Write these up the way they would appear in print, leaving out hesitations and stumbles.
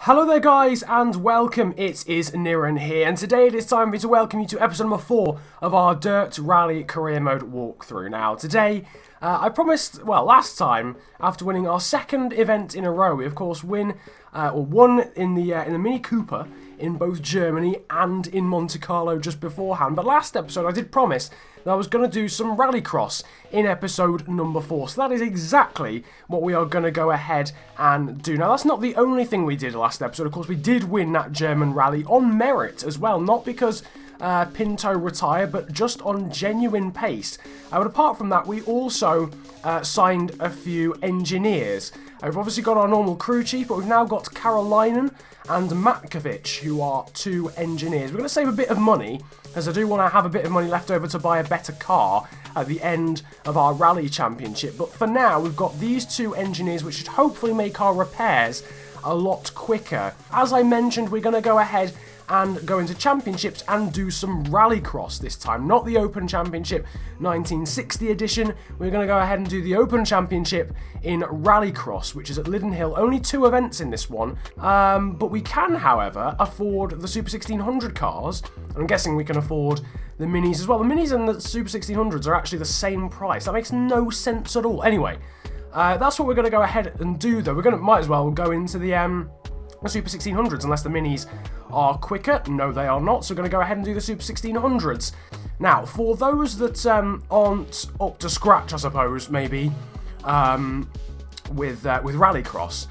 Hello there guys and welcome, it is Niran here, and today it is time for me to welcome you to episode number 4 of our DiRT Rally Career Mode walkthrough. Now today, I promised, well last time, after winning our second event in a row, we of course won in the Mini Cooper in both Germany and in Monte Carlo just beforehand. But last episode I did promise that I was going to do some Rallycross in episode number 4. So that is exactly what we are going to go ahead and do. Now that's not the only thing we did last episode. Of course we did win that German rally on merit as well. Not because Pinto retired, but just on genuine pace. But apart from that, we also signed a few engineers. We've obviously got our normal crew chief, but we've now got Karolainen and Matkovic, who are 2 engineers. We're going to save a bit of money, as I do want to have a bit of money left over to buy a better car at the end of our rally championship. But for now, we've got these 2 engineers, which should hopefully make our repairs a lot quicker. As I mentioned, we're going to go ahead and go into championships and do some Rallycross this time. Not the Open Championship 1960 edition. We're going to go ahead and do the Open Championship in Rallycross, which is at Lydden Hill. Only 2 events in this one. But we can, however, afford the Super 1600 cars. I'm guessing we can afford the Minis as well. The Minis and the Super 1600s are actually the same price. That makes no sense at all. Anyway, that's what we're going to go ahead and do, though. Might as well go into the Super 1600s, unless the Minis are quicker. No, they are not, so we're going to go ahead and do the Super 1600s. Now, for those that aren't up to scratch, I suppose, maybe, with Rallycross,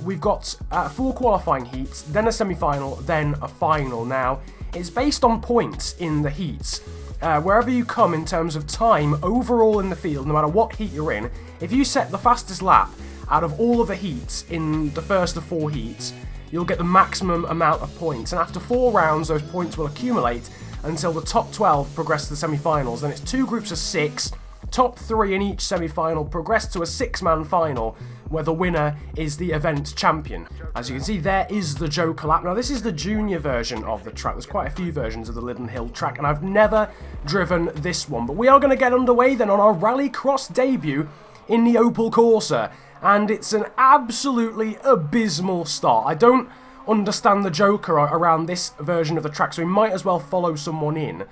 we've got 4 qualifying heats, then a semi-final, then a final. Now, it's based on points in the heats. Wherever you come in terms of time overall in the field, no matter what heat you're in, if you set the fastest lap out of all of the heats in the first of 4 heats, you'll get the maximum amount of points. And after 4 rounds, those points will accumulate until the top 12 progress to the semi-finals. Then it's 2 groups of 6, top 3 in each semi-final progress to a 6-man final, where the winner is the event champion. As you can see, there is the Joker lap. Now, this is the junior version of the track. There's quite a few versions of the Lydden Hill track, and I've never driven this one. But we are going to get underway then on our Rallycross debut in the Opel Corsa. And it's an absolutely abysmal start. I don't understand the Joker around this version of the track, so we might as well follow someone in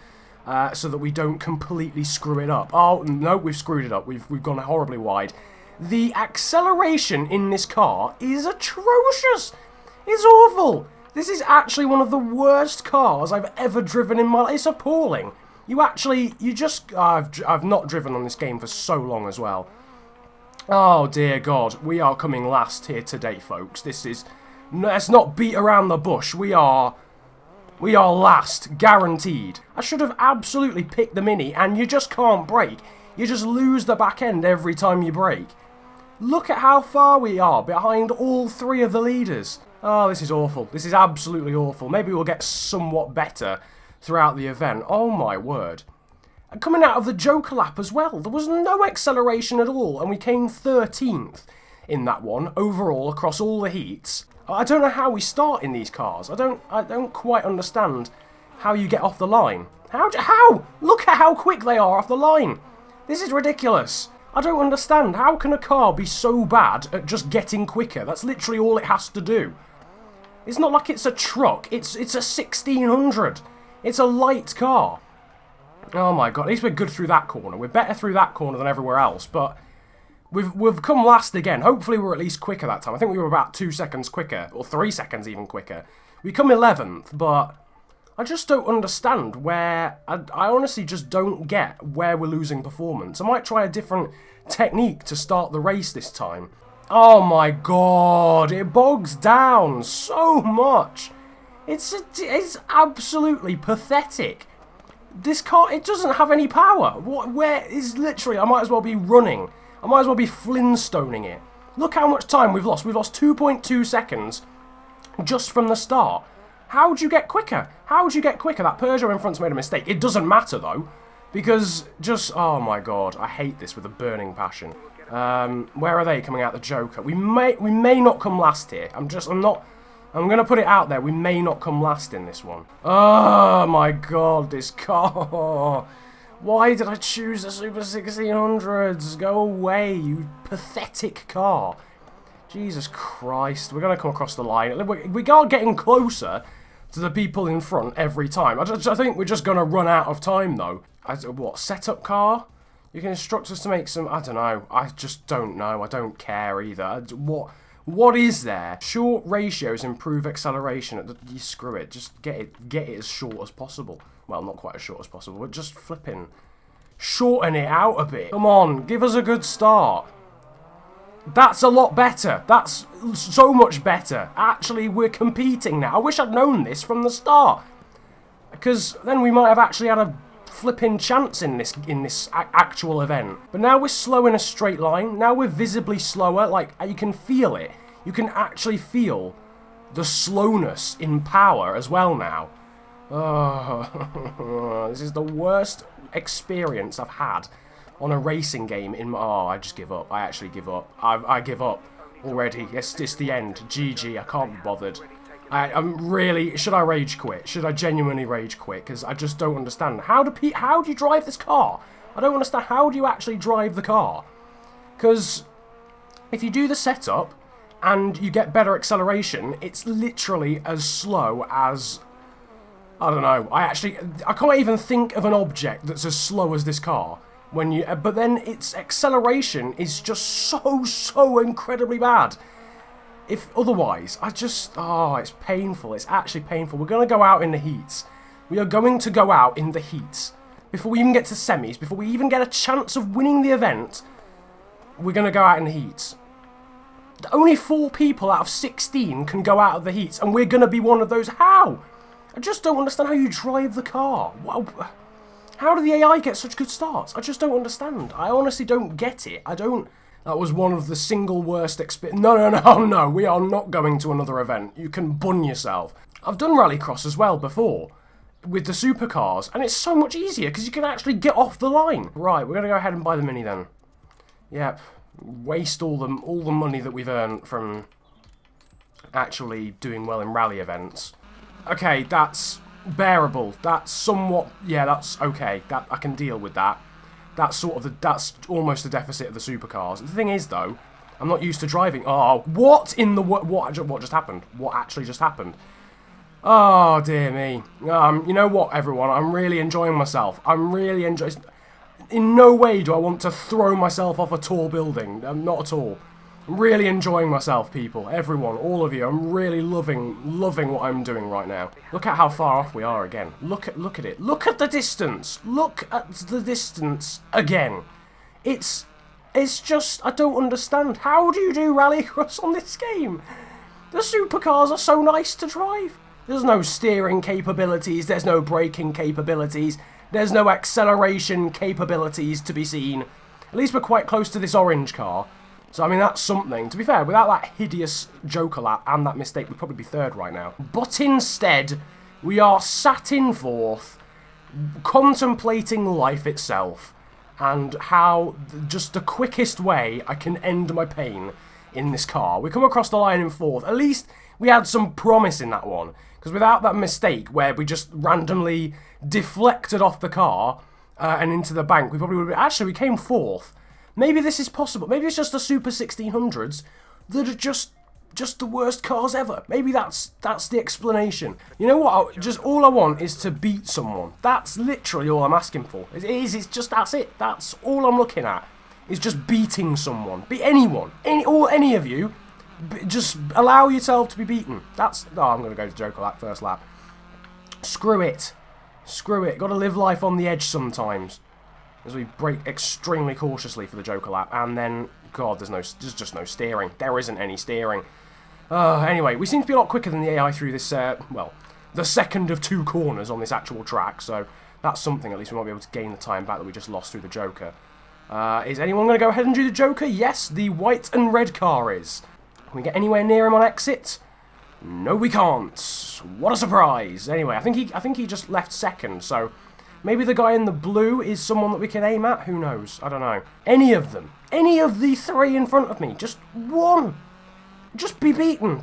so that we don't completely screw it up. Oh, no, we've screwed it up. We've gone horribly wide. The acceleration in this car is atrocious. It's awful. This is actually one of the worst cars I've ever driven in my life. It's appalling. I've not driven on this game for so long as well. Oh dear God, we are coming last here today, folks. Let's not beat around the bush. We are last, guaranteed. I should have absolutely picked the Mini, and you just can't brake. You just lose the back end every time you brake. Look at how far we are behind all 3 of the leaders. Oh, this is awful. This is absolutely awful. Maybe we'll get somewhat better throughout the event. Oh my word. Coming out of the Joker lap as well, there was no acceleration at all, and we came 13th in that one overall across all the heats. I don't know how we start in these cars. I don't quite understand how you get off the line. How? Look at how quick they are off the line. This is ridiculous. I don't understand. How can a car be so bad at just getting quicker? That's literally all it has to do. It's not like it's a truck. It's a 1600. It's a light car. Oh my God, at least we're good through that corner. We're better through that corner than everywhere else, but we've come last again. Hopefully we're at least quicker that time. I think we were about 2 seconds quicker, or 3 seconds even quicker. We come 11th, but I just don't understand where... I honestly just don't get where we're losing performance. I might try a different technique to start the race this time. Oh my God, it bogs down so much. It's absolutely pathetic. This car, it doesn't have any power. Where is literally, I might as well be running. I might as well be Flintstoning it. Look how much time we've lost. We've lost 2.2 seconds just from the start. How would you get quicker? How would you get quicker? That Peugeot in front's made a mistake. It doesn't matter though, because oh my God, I hate this with a burning passion. Where are they coming out the Joker? We may not come last here. I'm going to put it out there, we may not come last in this one. Oh my God, this car. Why did I choose the Super 1600s? Go away, you pathetic car. Jesus Christ. We're going to come across the line. We are getting closer to the people in front every time. I think we're just going to run out of time, though. What, setup car? You can instruct us to make some... I don't know. I just don't know. I don't care either. What is there? Short ratios improve acceleration. Screw it. Just get it as short as possible. Well, not quite as short as possible, but just flipping... shorten it out a bit. Come on, give us a good start. That's a lot better. That's so much better. Actually, we're competing now. I wish I'd known this from the start. Because then we might have actually had a flipping chance in this actual event. But now we're slow in a straight line. Now we're visibly slower. Like, you can feel it. You can actually feel the slowness in power as well now. Oh, this is the worst experience I've had on a racing game in my... Oh, I just give up. I actually give up. I give up already. It's the end. GG. I can't be bothered. I'm really... Should I rage quit? Should I genuinely rage quit? Because I just don't understand. How do you drive this car? I don't understand. How do you actually drive the car? Because if you do the setup and you get better acceleration, it's literally as slow as... I don't know. I can't even think of an object that's as slow as this car. But then its acceleration is just so incredibly bad. If otherwise, oh, it's painful. It's actually painful. We're going to go out in the heats. We are going to go out in the heats. Before we even get to semis, before we even get a chance of winning the event, we're going to go out in the heats. Only 4 people out of 16 can go out of the heats, and we're going to be one of those. How? I just don't understand how you drive the car. How do the AI get such good starts? I just don't understand. I honestly don't get it. That was one of the single worst experiences. No, we are not going to another event. You can bun yourself. I've done Rallycross as well before, with the supercars, and it's so much easier, because you can actually get off the line. Right, we're going to go ahead and buy the Mini then. Yep. Waste all the money that we've earned from actually doing well in rally events. Okay, that's bearable. That's somewhat... Yeah, that's okay. I can deal with that. That's almost the deficit of the supercars. The thing is, though, I'm not used to driving... Oh, what just happened? What actually just happened? Oh, dear me. You know what, everyone? I'm really enjoying myself. I'm really enjoying... In no way do I want to throw myself off a tall building. Not at all. I'm really enjoying myself, people. Everyone, all of you. I'm really loving what I'm doing right now. Look at how far off we are again. Look at it. Look at the distance. Look at the distance again. It's just, I don't understand. How do you do Rallycross on this game? The supercars are so nice to drive. There's no steering capabilities. There's no braking capabilities. There's no acceleration capabilities to be seen. At least we're quite close to this orange car. So, I mean, that's something. To be fair, without that hideous Joker lap and that mistake, we'd probably be 3rd right now. But instead, we are sat in 4th, contemplating life itself, and how just the quickest way I can end my pain in this car. We come across the line in 4th. At least we had some promise in that one. Because without that mistake, where we just randomly deflected off the car and into the bank, we probably would have been... Actually, we came 4th. Maybe this is possible. Maybe it's just the Super 1600s that are just the worst cars ever. Maybe that's the explanation. You know what? All I want is to beat someone. That's literally all I'm asking for. It's just that's it. That's all I'm looking at. Is just beating someone. Beat anyone. Any of you. Just allow yourself to be beaten. That's... Oh, I'm going to go to Joker lap, first lap. Screw it. Screw it. Got to live life on the edge sometimes. As we brake extremely cautiously for the Joker lap, and then, God, there's just no steering. There isn't any steering. Anyway, we seem to be a lot quicker than the AI through this, well, the second of 2 corners on this actual track, so that's something. At least we might be able to gain the time back that we just lost through the Joker. Is anyone going to go ahead and do the Joker? Yes, the white and red car is. Can we get anywhere near him on exit? No, we can't. What a surprise. Anyway, I think he just left 2nd, so... Maybe the guy in the blue is someone that we can aim at? Who knows? I don't know. Any of them. Any of the 3 in front of me. Just one. Just be beaten.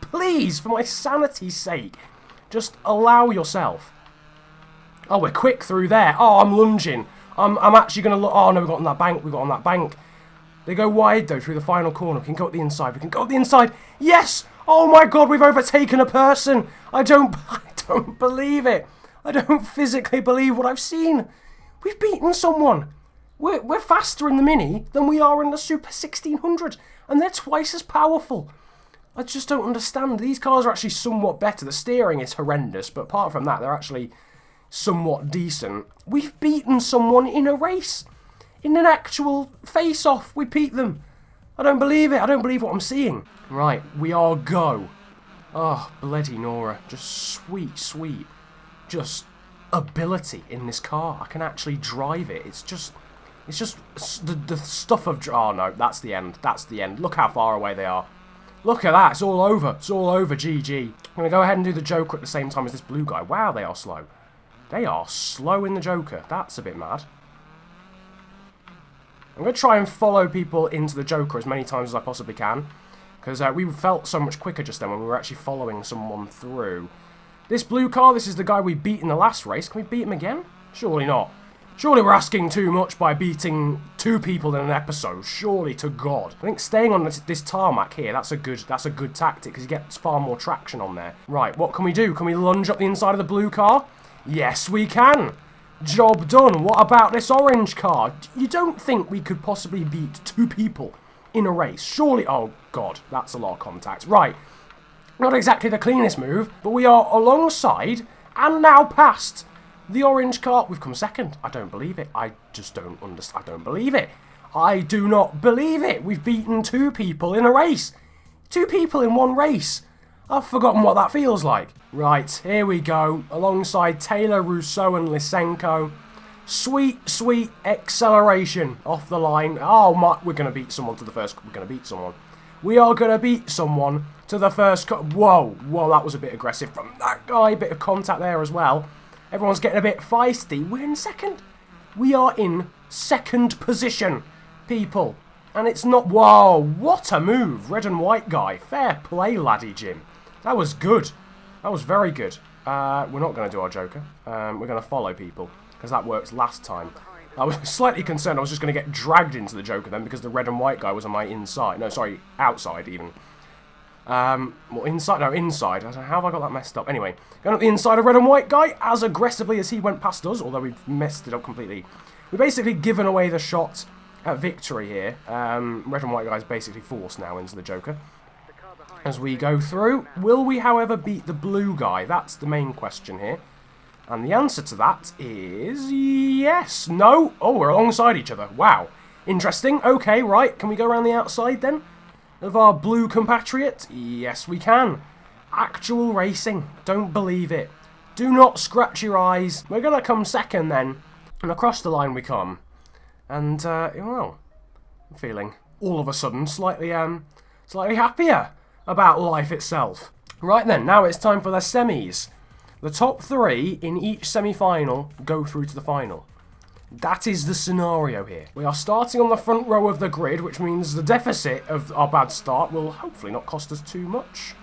Please, for my sanity's sake. Just allow yourself. Oh, we're quick through there. Oh, I'm lunging. I'm actually going to look... Oh, no, we got on that bank. We got on that bank. They go wide, though, through the final corner. We can go up the inside. We can go up the inside. Yes! Oh, my God, we've overtaken a person. I don't believe it. I don't physically believe what I've seen. We've beaten someone. We're faster in the Mini than we are in the Super 1600. And they're twice as powerful. I just don't understand. These cars are actually somewhat better. The steering is horrendous, but apart from that, they're actually somewhat decent. We've beaten someone in a race. In an actual face-off, we beat them. I don't believe it. I don't believe what I'm seeing. Right, we are go. Oh, bloody Nora. Just sweet, sweet. Just ability in this car. I can actually drive it. It's just the stuff of... Oh, no, that's the end. That's the end. Look how far away they are. Look at that. It's all over. It's all over, GG. I'm going to go ahead and do the Joker at the same time as this blue guy. Wow, they are slow. They are slow in the Joker. That's a bit mad. I'm going to try and follow people into the Joker as many times as I possibly can. Because we felt so much quicker just then when we were actually following someone through. This blue car, this is the guy we beat in the last race. Can we beat him again? Surely not. Surely we're asking too much by beating 2 people in an episode. Surely to God. I think staying on this tarmac here, that's a good tactic because he gets far more traction on there. Right, what can we do? Can we lunge up the inside of the blue car? Yes, we can. Job done. What about this orange car? You don't think we could possibly beat 2 people in a race? Surely... Oh, God. That's a lot of contact. Right. Not exactly the cleanest move, but we are alongside and now past the orange car. We've come second. I don't believe it. I just don't understand. I don't believe it. I do not believe it. We've beaten 2 people in a race. 2 people in one race. I've forgotten what that feels like. Right, here we go. Alongside Taylor, Rousseau and Lysenko. Sweet, sweet acceleration off the line. Oh, my, we're going to beat someone to the first... We're going to beat someone. We are going to beat someone to the first... Whoa, whoa, that was a bit aggressive from that guy. A bit of contact there as well. Everyone's getting a bit feisty. We're in second. We are in second position, people. And it's not... Whoa, what a move. Red and white guy. Fair play, laddie Jim. That was good. That was very good. We're not going to do our Joker. We're going to follow people, because that worked last time. I was slightly concerned I was just going to get dragged into the Joker then, because the red and white guy was on my inside. No, sorry, outside even. Well, inside? No, inside. How have I got that messed up? Anyway, going up the inside of red and white guy as aggressively as he went past us, although we've messed it up completely. We've basically given away the shot at victory here. Red and white guy's basically forced now into the Joker. As we go through, will we, however, beat the blue guy? That's the main question here. And the answer to that is yes. No. Oh, we're alongside each other. Wow. Interesting. Okay, right. Can we go around the outside then of our blue compatriot? Yes, we can. Actual racing. Don't believe it. Do not scratch your eyes. We're going to come second then. And across the line we come. And, well, I'm feeling all of a sudden slightly happier about life itself. Right then, now it's time for the semis. The top 3 in each semi-final go through to the final. That is the scenario here. We are starting on the front row of the grid, which means the deficit of our bad start will hopefully not cost us too much.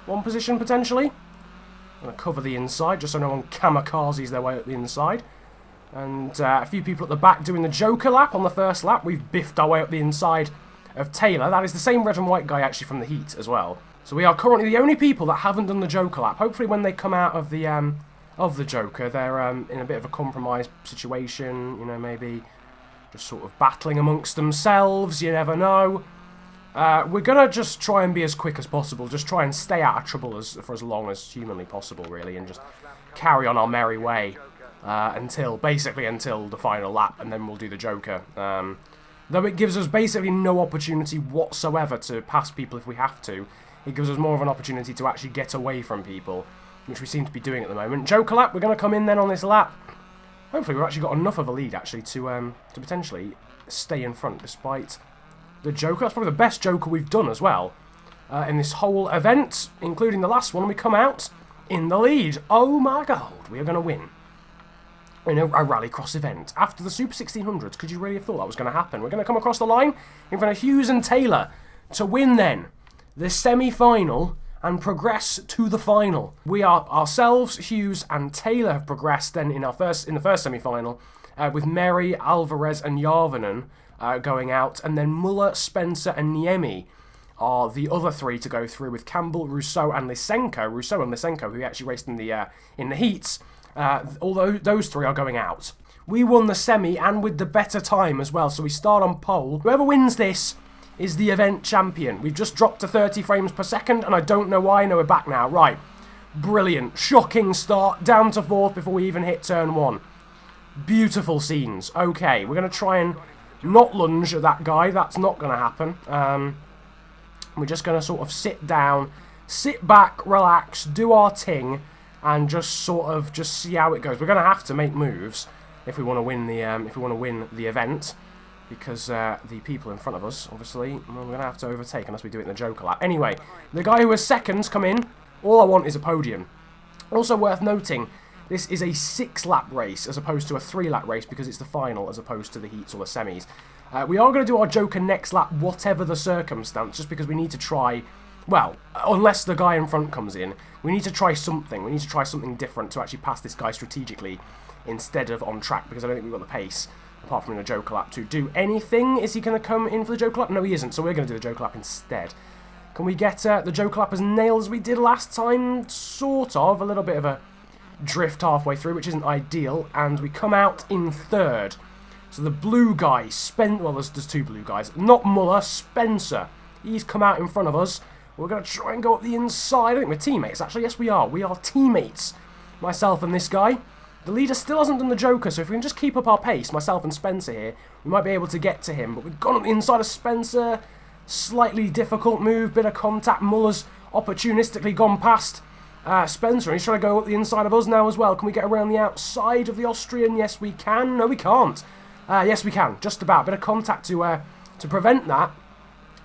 1 position potentially. I'm going to cover the inside just so no one kamikazes their way up the inside. And a few people at the back doing the Joker lap on the first lap. We've biffed our way up the inside of Taylor. That is the same red and white guy actually from the heat as well. So we are currently the only people that haven't done the Joker lap. Hopefully when they come out of the Joker, they're in a bit of a compromised situation. You know, maybe just sort of battling amongst themselves. You never know. We're going to just try and be as quick as possible. Just try and stay out of trouble for as long as humanly possible, really. And just carry on our merry way until the final lap. And then we'll do the Joker. Though it gives us basically no opportunity whatsoever to pass people if we have to. It gives us more of an opportunity to actually get away from people, which we seem to be doing at the moment. Joker lap, we're going to come in then on this lap. Hopefully we've actually got enough of a lead, actually, to potentially stay in front despite the Joker. That's probably the best Joker we've done as well in this whole event, including the last one. We come out in the lead. Oh my God, we are going to win in a Rallycross event. After the Super 1600s, could you really have thought that was going to happen? We're going to come across the line in front of Hughes and Taylor to win then the semi-final and progress to the final. We are ourselves, Hughes and Taylor have progressed then in the first semi-final with Mary, Alvarez and Yarvanen going out, and then Muller, Spencer and Niemi are the other 3 to go through, with Campbell, Rousseau and Lysenko. Rousseau and Lysenko, who actually raced in the heats, although those 3 are going out. We won the semi, and with the better time as well, so we start on pole. Whoever wins this is the event champion. We've just dropped to 30 frames per second, and I don't know why. No, we're back now. Right. Brilliant. Shocking start. Down to 4th before we even hit turn 1. Beautiful scenes. Okay, we're going to try and not lunge at that guy. That's not going to happen. We're just going to sort of sit down, sit back, relax, do our ting, and just sort of just see how it goes. We're going to have to make moves if we want to win the event, because the people in front of us, obviously, well, we're going to have to overtake unless we do it in the Joker lap. Anyway, the guy who has seconds come in. All I want is a podium. Also worth noting, this is a 6-lap race as opposed to a 3-lap race, because it's the final as opposed to the heats or the semis. We are going to do our Joker next lap, whatever the circumstance, just because we need to try, well, unless the guy in front comes in, we need to try something. We need to try something different to actually pass this guy strategically instead of on track, because I don't think we've got the pace, apart from in a Joker lap, to do anything. Is he going to come in for the Joker lap? No, he isn't, so we're going to do the Joker lap instead. Can we get the Joker lap as nailed as we did last time? Sort of. A little bit of a drift halfway through, which isn't ideal, and we come out in 3rd. So the blue guy, well, there's 2 blue guys. Not Muller, Spencer. He's come out in front of us. We're going to try and go up the inside. I think we're teammates, actually. Yes, we are. We are teammates. Myself and this guy. The leader still hasn't done the Joker, so if we can just keep up our pace, myself and Spencer here, we might be able to get to him. But we've gone up the inside of Spencer. Slightly difficult move, bit of contact. Muller's opportunistically gone past Spencer, and he's trying to go up the inside of us now as well. Can we get around the outside of the Austrian? Yes, we can. No, we can't. Yes, we can. Just about. Bit of contact to prevent that.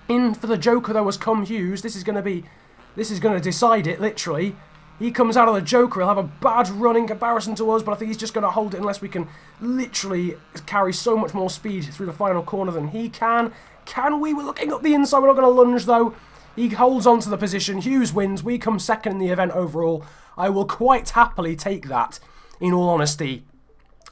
In for the Joker, though, has come Hughes. This is going to decide it, literally. He comes out of the Joker. He'll have a bad run in comparison to us, but I think he's just going to hold it unless we can literally carry so much more speed through the final corner than he can. Can we? We're looking up the inside. We're not going to lunge, though. He holds on to the position. Hughes wins. We come 2nd in the event overall. I will quite happily take that, in all honesty,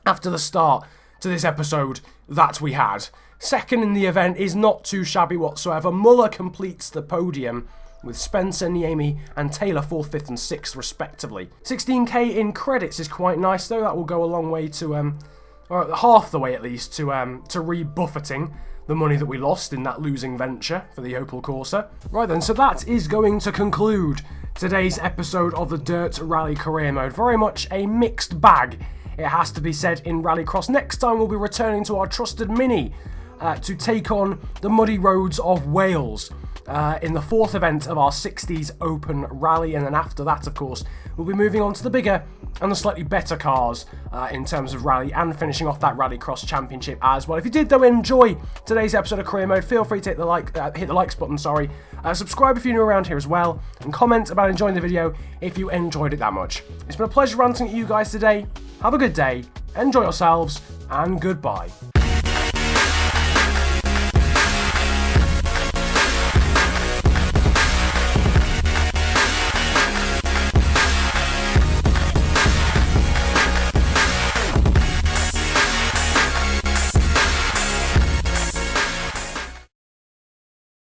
after the start to this episode that we had. 2nd in the event is not too shabby whatsoever. Muller completes the podium with Spencer, Niemi and Taylor 4th, 5th and 6th respectively. 16k in credits is quite nice, though. That will go a long way to, or half the way at least, to rebuffeting the money that we lost in that losing venture for the Opel Corsa. Right then, so that is going to conclude today's episode of the Dirt Rally Career Mode. Very much a mixed bag, it has to be said, in Rallycross. Next time we'll be returning to our trusted Mini to take on the muddy roads of Wales in the 4th event of our 60s Open Rally, and then after that, of course, we'll be moving on to the bigger and the slightly better cars in terms of rally, and finishing off that Rallycross Championship as well. If you did, though, enjoy today's episode of Career Mode, feel free to hit the likes button, subscribe if you're new around here as well, and comment about enjoying the video if you enjoyed it that much. It's been a pleasure ranting at you guys today. Have a good day, enjoy yourselves, and goodbye.